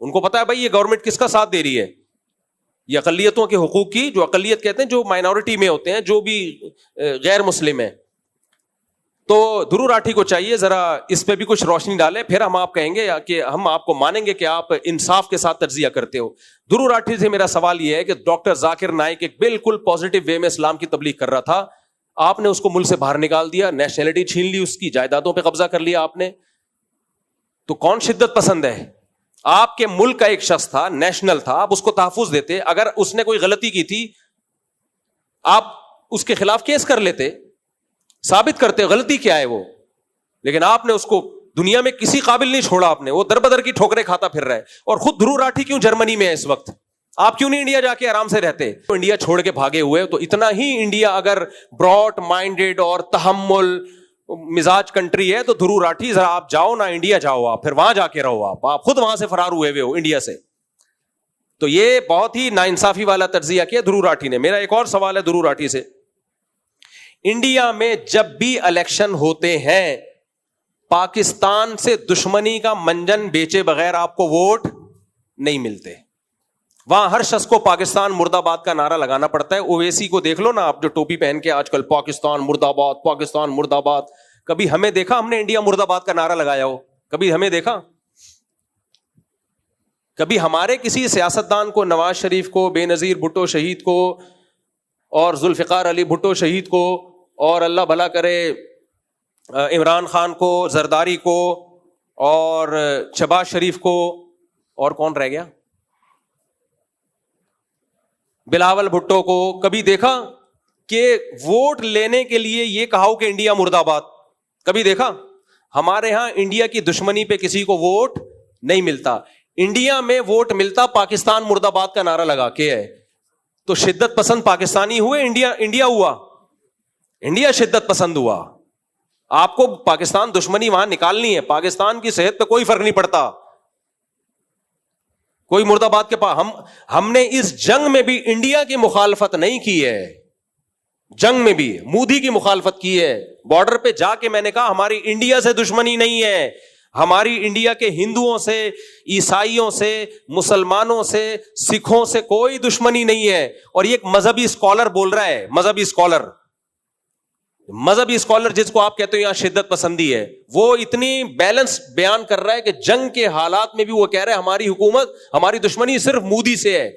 ان کو پتا ہے بھائی یہ گورنمنٹ کس کا ساتھ دے رہی ہے, یہ اقلیتوں کے حقوق کی, جو اقلیت کہتے ہیں جو مائنورٹی میں ہوتے ہیں, جو بھی غیر مسلم ہیں. تو دھرو راٹھی کو چاہیے ذرا اس پہ بھی کچھ روشنی ڈالے, پھر ہم آپ کہیں گے کہ ہم آپ کو مانیں گے کہ آپ انصاف کے ساتھ تجزیہ کرتے ہو. دھرو راٹھی سے میرا سوال یہ ہے کہ ڈاکٹر ذاکر نائک ایک بالکل پازیٹیو وے میں اسلام کی تبلیغ کر رہا تھا, آپ نے اس کو ملک سے باہر نکال دیا, نیشنلٹی چھین لی, اس کی جائیدادوں پہ قبضہ کر لیا آپ نے. تو کون شدت پسند ہے؟ آپ کے ملک کا ایک شخص تھا, نیشنل تھا, آپ اس کو تحفظ دیتے. اگر اس نے کوئی غلطی کی تھی آپ اس کے خلاف کیس کر لیتے, ثابت کرتے غلطی کیا ہے وہ, لیکن آپ نے اس کو دنیا میں کسی قابل نہیں چھوڑا. آپ نے, وہ در بدر کی ٹھوکریں کھاتا پھر رہا ہے. اور خود دھرو راٹھی کیوں جرمنی میں ہے اس وقت؟ آپ کیوں نہیں انڈیا جا کے آرام سے رہتے؟ انڈیا چھوڑ کے بھاگے ہوئے. تو اتنا ہی انڈیا اگر براڈ مائنڈیڈ اور تحمل مزاج کنٹری ہے تو دھرو راٹھی ذرا آپ جاؤ نا, انڈیا جاؤ, آپ پھر وہاں جا کے رہو. آپ خود وہاں سے فرار ہوئے ہو انڈیا سے. تو یہ بہت ہی ناانصافی والا تجزیہ کیا دھرو راٹھی نے. میرا ایک اور سوال ہے دھرو راٹھی سے, انڈیا میں جب بھی الیکشن ہوتے ہیں پاکستان سے دشمنی کا منجن بیچے بغیر آپ کو ووٹ نہیں ملتے. وہاں ہر شخص کو پاکستان مرد آباد کا نعرہ لگانا پڑتا ہے. اویسی کو دیکھ لو نا آپ, جو ٹوپی پہن کے آج کل پاکستان مرد آباد, پاکستان مرد آباد. کبھی ہمیں دیکھا ہم نے انڈیا مرد آباد کا نعرہ لگایا ہو؟ کبھی ہمیں دیکھا؟ کبھی ہمارے کسی سیاستدان کو, نواز شریف کو, بے نظیر بھٹو شہید کو, اور ذوالفقار علی بھٹو شہید کو, اور اللہ بھلا کرے عمران خان کو, زرداری کو, اور شہباز شریف کو, اور کون رہ گیا, بلاول بھٹو کو, کبھی دیکھا کہ ووٹ لینے کے لیے یہ کہا کہ انڈیا مرد آباد؟ کبھی دیکھا؟ ہمارے ہاں انڈیا کی دشمنی پہ کسی کو ووٹ نہیں ملتا. انڈیا میں ووٹ ملتا پاکستان مرد آباد کا نعرہ لگا کے ہے. تو شدت پسند پاکستانی ہوئے, انڈیا ہوا, انڈیا شدت پسند ہوا. آپ کو پاکستان دشمنی وہاں نکالنی ہے, پاکستان کی صحت پہ کوئی فرق نہیں پڑتا, کوئی مرد آباد کے پاس. ہم نے اس جنگ میں بھی انڈیا کی مخالفت نہیں کی ہے, جنگ میں بھی مودی کی مخالفت کی ہے. بارڈر پہ جا کے میں نے کہا ہماری انڈیا سے دشمنی نہیں ہے, ہماری انڈیا کے ہندوؤں سے, عیسائیوں سے, مسلمانوں سے, سکھوں سے کوئی دشمنی نہیں ہے. اور یہ ایک مذہبی اسکالر بول رہا ہے, مذہبی اسکالر جس کو آپ کہتے ہو یہاں شدت پسندی ہے, وہ اتنی بیلنس بیان کر رہا ہے کہ جنگ کے حالات میں بھی وہ کہہ رہا ہے ہماری حکومت, ہماری دشمنی صرف مودی سے ہے.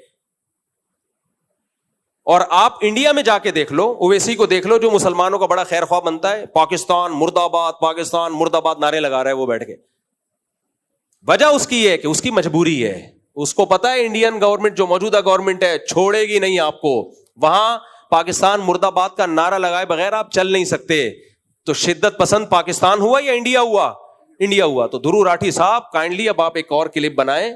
اور آپ انڈیا میں جا کے دیکھ لو, اویسی کو دیکھ لو جو مسلمانوں کا بڑا خیر خواہ بنتا ہے, پاکستان مرد آباد, پاکستان مرد آباد نعرے لگا رہا ہے وہ بیٹھ کے. وجہ اس کی یہ ہے کہ اس کی مجبوری ہے, اس کو پتا ہے انڈین گورنمنٹ جو موجودہ گورنمنٹ ہے چھوڑے گی نہیں آپ کو, وہاں پاکستان مرد آباد کا نعرہ لگائے بغیر آپ چل نہیں سکتے. تو شدت پسند پاکستان ہوا یا انڈیا ہوا؟ انڈیا ہوا. تو دھرو راٹھی صاحب کائنڈلی اب آپ ایک اور کلپ بنائیں,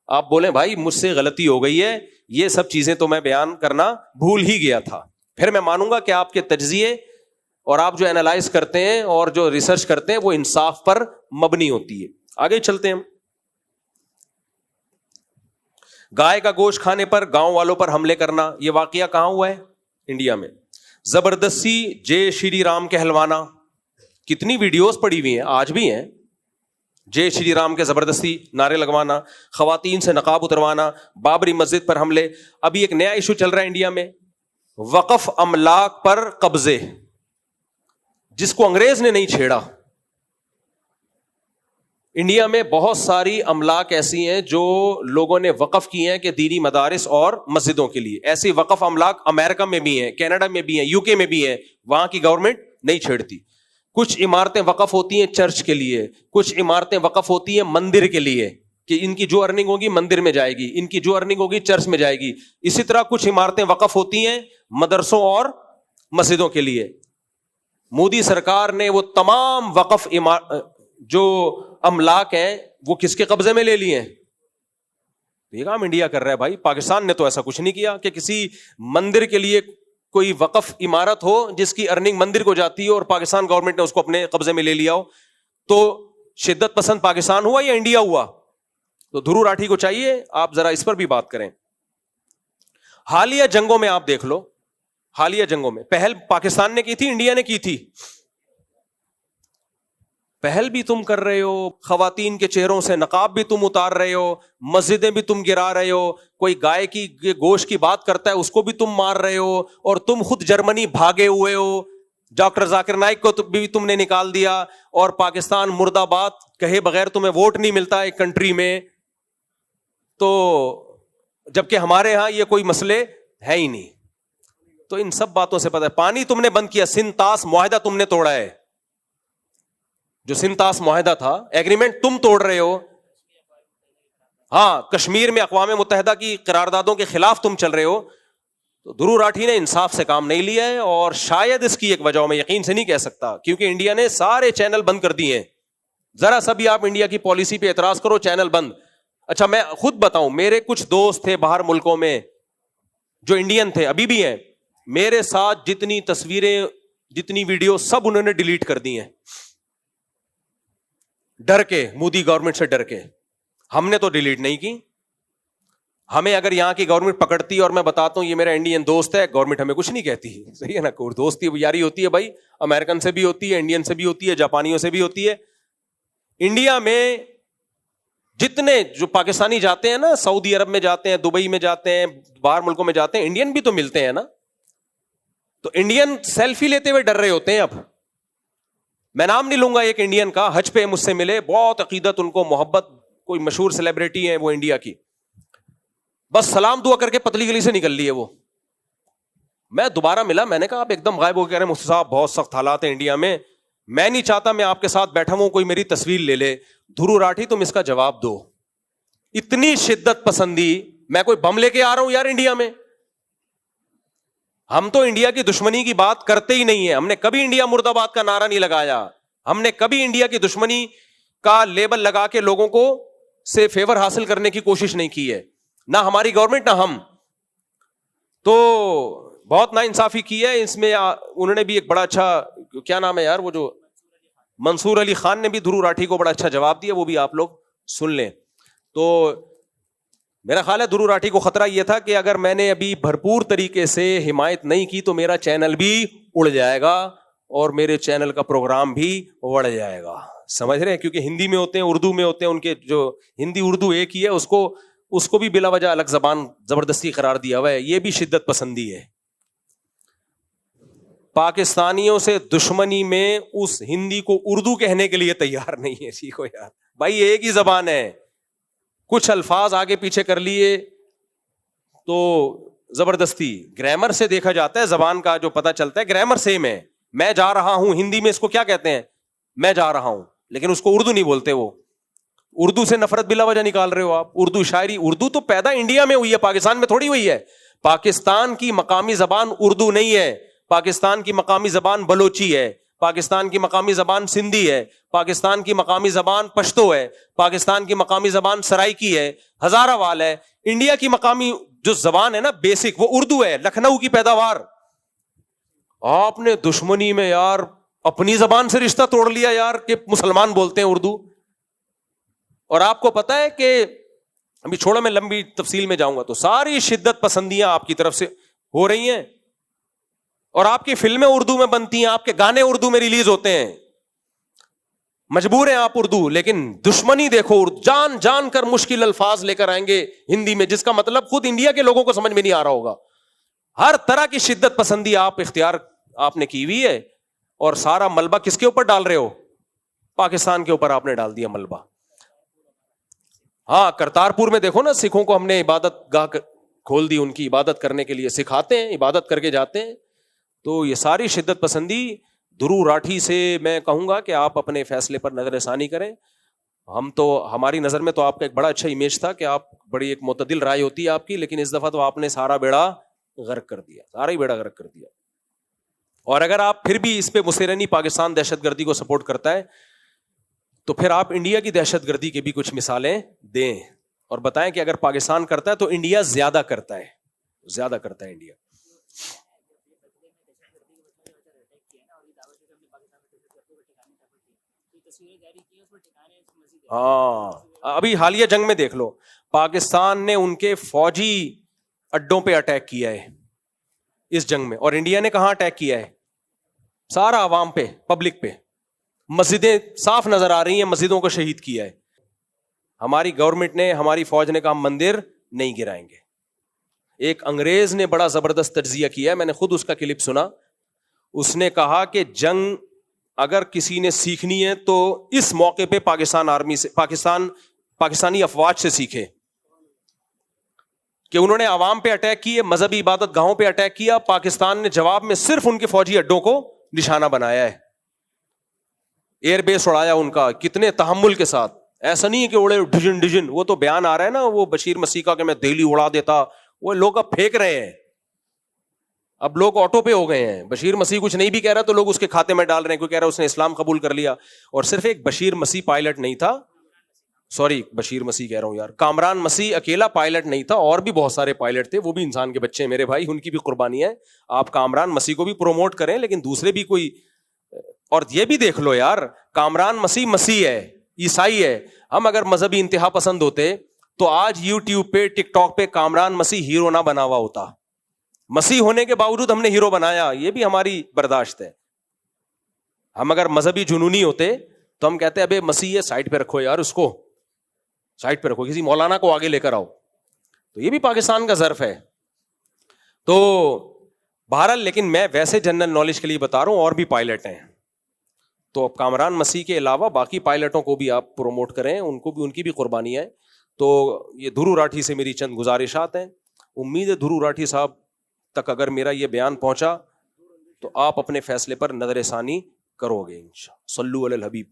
آپ بولیں بھائی مجھ سے غلطی ہو گئی ہے, یہ سب چیزیں تو میں بیان کرنا بھول ہی گیا تھا. پھر میں مانوں گا کہ آپ کے تجزیے اور آپ جو اینالائز کرتے ہیں اور جو ریسرچ کرتے ہیں وہ انصاف پر مبنی ہوتی ہے. آگے چلتے ہیں. گائے کا گوشت کھانے پر گاؤں والوں پر حملے کرنا, یہ واقعہ کہاں ہوا ہے؟ انڈیا میں. زبردستی جے شری رام کہلوانا, کتنی ویڈیوز پڑی ہوئی ہیں, آج بھی ہیں. جے شری رام کے زبردستی نعرے لگوانا, خواتین سے نقاب اتروانا, بابری مسجد پر حملے. ابھی ایک نیا ایشو چل رہا ہے انڈیا میں, وقف املاک پر قبضے, جس کو انگریز نے نہیں چھیڑا. انڈیا میں بہت ساری املاک ایسی ہیں جو لوگوں نے وقف کی ہیں کہ دینی مدارس اور مسجدوں کے لیے. ایسی وقف املاک امریکہ میں بھی ہیں, کینیڈا میں بھی ہیں, یو کے میں بھی ہیں, وہاں کی گورنمنٹ نہیں چھیڑتی. کچھ عمارتیں وقف ہوتی ہیں چرچ کے لیے, کچھ عمارتیں وقف ہوتی ہیں مندر کے لیے کہ ان کی جو ارننگ ہوگی مندر میں جائے گی, ان کی جو ارننگ ہوگی چرچ میں جائے گی. اسی طرح کچھ عمارتیں وقف ہوتی ہیں مدرسوں اور مسجدوں کے لیے. مودی سرکار نے وہ تمام وقف جو املاک ہیں وہ کس کے قبضے میں لے لیے ہیں؟ یہ کام انڈیا کر رہا ہے بھائی. پاکستان نے تو ایسا کچھ نہیں کیا کہ کسی مندر کے لیے کوئی وقف عمارت ہو جس کی ارننگ مندر کو جاتی ہے اور پاکستان گورنمنٹ نے اس کو اپنے قبضے میں لے لیا ہو. تو شدت پسند پاکستان ہوا یا انڈیا ہوا؟ تو دھرو راٹھی کو چاہیے آپ ذرا اس پر بھی بات کریں. حالیہ جنگوں میں آپ دیکھ لو, حالیہ جنگوں میں پہل پاکستان نے کی تھی, انڈیا نے کی تھی. پہل بھی تم کر رہے ہو, خواتین کے چہروں سے نقاب بھی تم اتار رہے ہو, مسجدیں بھی تم گرا رہے ہو, کوئی گائے کی گوشت کی بات کرتا ہے اس کو بھی تم مار رہے ہو, اور تم خود جرمنی بھاگے ہوئے ہو, ڈاکٹر ذاکر نائک کو بھی تم نے نکال دیا, اور پاکستان مرد آباد کہے بغیر تمہیں ووٹ نہیں ملتا ایک کنٹری میں, تو جبکہ ہمارے ہاں یہ کوئی مسئلے ہے ہی نہیں. تو ان سب باتوں سے پتہ ہے. پانی تم نے بند کیا, سنتاس معاہدہ تم نے توڑا ہے, جو سنتاس معاہدہ تھا ایگریمنٹ تم توڑ رہے ہو. ہاں, کشمیر میں اقوام متحدہ کی قراردادوں کے خلاف تم چل رہے ہو. تو دھرو راٹھی نے انصاف سے کام نہیں لیا ہے, اور شاید اس کی ایک وجہ میں یقین سے نہیں کہہ سکتا, کیونکہ انڈیا نے سارے چینل بند کر دیے ہیں. ذرا سا بھی آپ انڈیا کی پالیسی پہ اعتراض کرو, چینل بند. اچھا میں خود بتاؤں, میرے کچھ دوست تھے باہر ملکوں میں جو انڈین تھے, ابھی بھی ہیں, میرے ساتھ جتنی تصویریں جتنی ویڈیو سب انہوں نے ڈیلیٹ کر دی ہیں, ڈر کے, مودی گورنمنٹ سے ڈر کے. ہم نے تو ڈیلیٹ نہیں کی. ہمیں اگر یہاں کی گورنمنٹ پکڑتی اور میں بتاتا ہوں یہ میرا انڈین دوست ہے, گورنمنٹ ہمیں کچھ نہیں کہتی, صحیح ہے نا. دوستی یاری ہوتی ہے بھائی, امریکن سے بھی ہوتی ہے, انڈین سے بھی ہوتی ہے, جاپانیوں سے بھی ہوتی ہے. انڈیا میں جتنے جو پاکستانی جاتے ہیں نا, سعودی عرب میں جاتے ہیں, دبئی میں جاتے ہیں, باہر ملکوں میں جاتے ہیں, انڈین بھی تو ملتے ہیں نا. تو انڈین سیلفی لیتے ہوئے ڈر رہے ہوتے ہیں. اب میں نام نہیں لوں گا ایک انڈین کا, حج پہ مجھ سے ملے, بہت عقیدت ان کو, محبت, کوئی مشہور سیلیبریٹی ہے وہ انڈیا کی, بس سلام دعا کر کے پتلی گلی سے نکل لیے وہ. میں دوبارہ ملا, میں نے کہا آپ ایک دم غائب ہو کے کہہ رہے ہیں مفتی صاحب بہت سخت حالات ہیں انڈیا میں, میں نہیں چاہتا میں آپ کے ساتھ بیٹھا ہوں کوئی میری تصویر لے لے. دھرو راٹھی تم اس کا جواب دو. اتنی شدت پسندی, میں کوئی بم لے کے آ رہا ہوں یار انڈیا میں؟ ہم تو انڈیا کی دشمنی کی بات کرتے ہی نہیں ہے. ہم نے کبھی انڈیا مرد آباد کا نعرہ نہیں لگایا, ہم نے کبھی انڈیا کی دشمنی کا لیبل لگا کے لوگوں کو سے فیور حاصل کرنے کی کوشش نہیں کی ہے, نہ ہماری گورنمنٹ نہ ہم. تو بہت نا انصافی کی ہے اس میں. انہوں نے بھی ایک بڑا اچھا, کیا نام ہے یار وہ جو منصور علی خان نے بھی دھرو راٹھی کو بڑا اچھا جواب دیا, وہ بھی آپ لوگ سن لیں. تو میرا خیال ہے دھرو راٹھی کو خطرہ یہ تھا کہ اگر میں نے ابھی بھرپور طریقے سے حمایت نہیں کی تو میرا چینل بھی اڑ جائے گا اور میرے چینل کا پروگرام بھی اڑ جائے گا. سمجھ رہے ہیں, کیونکہ ہندی میں ہوتے ہیں, اردو میں ہوتے ہیں, ان کے جو ہندی اردو ایک ہی ہے, اس کو بھی بلا وجہ الگ زبان زبردستی قرار دیا ہوا ہے. یہ بھی شدت پسندی ہے. پاکستانیوں سے دشمنی میں اس ہندی کو اردو کہنے کے لیے تیار نہیں ہے. سیکھو یار بھائی, ایک ہی زبان ہے, کچھ الفاظ آگے پیچھے کر لیے تو زبردستی. گرامر سے دیکھا جاتا ہے, زبان کا جو پتہ چلتا ہے گرامر سیم ہے. میں جا رہا ہوں, ہندی میں اس کو کیا کہتے ہیں, میں جا رہا ہوں, لیکن اس کو اردو نہیں بولتے. وہ اردو سے نفرت بلا وجہ نکال رہے ہو آپ. اردو شاعری, اردو تو پیدا انڈیا میں ہوئی ہے, پاکستان میں تھوڑی ہوئی ہے. پاکستان کی مقامی زبان اردو نہیں ہے, پاکستان کی مقامی زبان بلوچی ہے, پاکستان کی مقامی زبان سندھی ہے, پاکستان کی مقامی زبان پشتو ہے, پاکستان کی مقامی زبان سرائکی ہے, ہزارہ وال ہے. انڈیا کی مقامی جو زبان ہے نا بیسک, وہ اردو ہے, لکھنؤ کی پیداوار. آپ نے دشمنی میں یار اپنی زبان سے رشتہ توڑ لیا یار کہ مسلمان بولتے ہیں اردو. اور آپ کو پتا ہے کہ ابھی چھوڑا, میں لمبی تفصیل میں جاؤں گا تو ساری شدت پسندیاں آپ کی طرف سے ہو رہی ہیں, اور آپ کی فلمیں اردو میں بنتی ہیں, آپ کے گانے اردو میں ریلیز ہوتے ہیں. مجبور ہیں آپ اردو, لیکن دشمنی دیکھو, جان جان کر مشکل الفاظ لے کر آئیں گے ہندی میں, جس کا مطلب خود انڈیا کے لوگوں کو سمجھ میں نہیں آ رہا ہوگا. ہر طرح کی شدت پسندی آپ اختیار آپ نے کی ہوئی ہے, اور سارا ملبہ کس کے اوپر ڈال رہے ہو, پاکستان کے اوپر آپ نے ڈال دیا ملبہ. ہاں, کرتارپور میں دیکھو نا, سکھوں کو ہم نے عبادت گاہ کھول دی ان کی عبادت کرنے کے لیے, سکھاتے ہیں, عبادت کر کے جاتے ہیں. تو یہ ساری شدت پسندی دھرو راٹھی سے میں کہوں گا کہ آپ اپنے فیصلے پر نظر ثانی کریں. ہم تو, ہماری نظر میں تو آپ کا ایک بڑا اچھا امیج تھا کہ آپ بڑی ایک معتدل رائے ہوتی ہے آپ کی, لیکن اس دفعہ تو آپ نے سارا بیڑا غرق کر دیا, سارا ہی بیڑا غرق کر دیا. اور اگر آپ پھر بھی اس پہ مسیرنی پاکستان دہشت گردی کو سپورٹ کرتا ہے تو پھر آپ انڈیا کی دہشت گردی کے بھی کچھ مثالیں دیں اور بتائیں کہ اگر پاکستان کرتا ہے تو انڈیا زیادہ کرتا ہے, زیادہ کرتا ہے انڈیا. ہاں, ابھی حالیہ جنگ میں دیکھ لو, پاکستان نے ان کے فوجی اڈوں پہ اٹیک کیا ہے اس جنگ میں, اور انڈیا نے کہاں اٹیک کیا ہے, سارا عوام پہ, پبلک پہ. مسجدیں صاف نظر آ رہی ہیں, مسجدوں کو شہید کیا ہے. ہماری گورنمنٹ نے, ہماری فوج نے کہا ہم مندر نہیں گرائیں گے. ایک انگریز نے بڑا زبردست تجزیہ کیا ہے, میں نے خود اس کا کلپ سنا. اس نے کہا کہ جنگ اگر کسی نے سیکھنی ہے تو اس موقع پہ پاکستان آرمی سے, پاکستانی افواج سے سیکھے, کہ انہوں نے عوام پہ اٹیک کیے, مذہبی عبادت گاہوں پہ اٹیک کیا, پاکستان نے جواب میں صرف ان کے فوجی اڈوں کو نشانہ بنایا ہے, ایئر بیس اڑایا ان کا, کتنے تحمل کے ساتھ. ایسا نہیں ہے کہ اڑے ڈجن ڈجن, وہ تو بیان آ رہا ہے نا وہ بشیر مسیح کا کہ میں دہلی اڑا دیتا, وہ لوگ اب پھینک رہے ہیں. اب لوگ آٹو پہ ہو گئے ہیں, بشیر مسیح کچھ نہیں بھی کہہ رہا تو لوگ اس کے کھاتے میں ڈال رہے ہیں, کوئی کہہ رہا اس نے اسلام قبول کر لیا. اور صرف ایک بشیر مسیح پائلٹ نہیں تھا, سوری بشیر مسیح کہہ رہا ہوں یار, کامران مسیح اکیلا پائلٹ نہیں تھا, اور بھی بہت سارے پائلٹ تھے, وہ بھی انسان کے بچے ہیں میرے بھائی, ان کی بھی قربانی ہے. آپ کامران مسیح کو بھی پروموٹ کریں, لیکن دوسرے بھی کوئی. اور یہ بھی دیکھ لو یار, کامران مسیح ہے, عیسائی ہے. ہم اگر مذہبی انتہا پسند ہوتے تو آج یوٹیوب پہ ٹک ٹاک پہ کامران مسیح ہیرو نہ بنا ہوا ہوتا. مسیح ہونے کے باوجود ہم نے ہیرو بنایا, یہ بھی ہماری برداشت ہے. ہم اگر مذہبی جنونی ہوتے تو ہم کہتے ابے مسیح ہے, سائڈ پہ رکھو یار, اس کو سائڈ پہ رکھو, کسی مولانا کو آگے لے کر آؤ. تو یہ بھی پاکستان کا ظرف ہے. تو بہرحال, لیکن میں ویسے جنرل نالج کے لیے بتا رہا ہوں, اور بھی پائلٹ ہیں. تو کامران مسیح کے علاوہ باقی پائلٹوں کو بھی آپ پروموٹ کریں, ان کو بھی, ان کی بھی قربانی ہے. تو یہ دھرو راٹھی سے میری چند گزارشات ہیں. امید ہے دھرو راٹھی صاحب تک اگر میرا یہ بیان پہنچا تو آپ اپنے فیصلے پر نظر ثانی کرو گے انشاءاللہ. صلو علی الحبیب.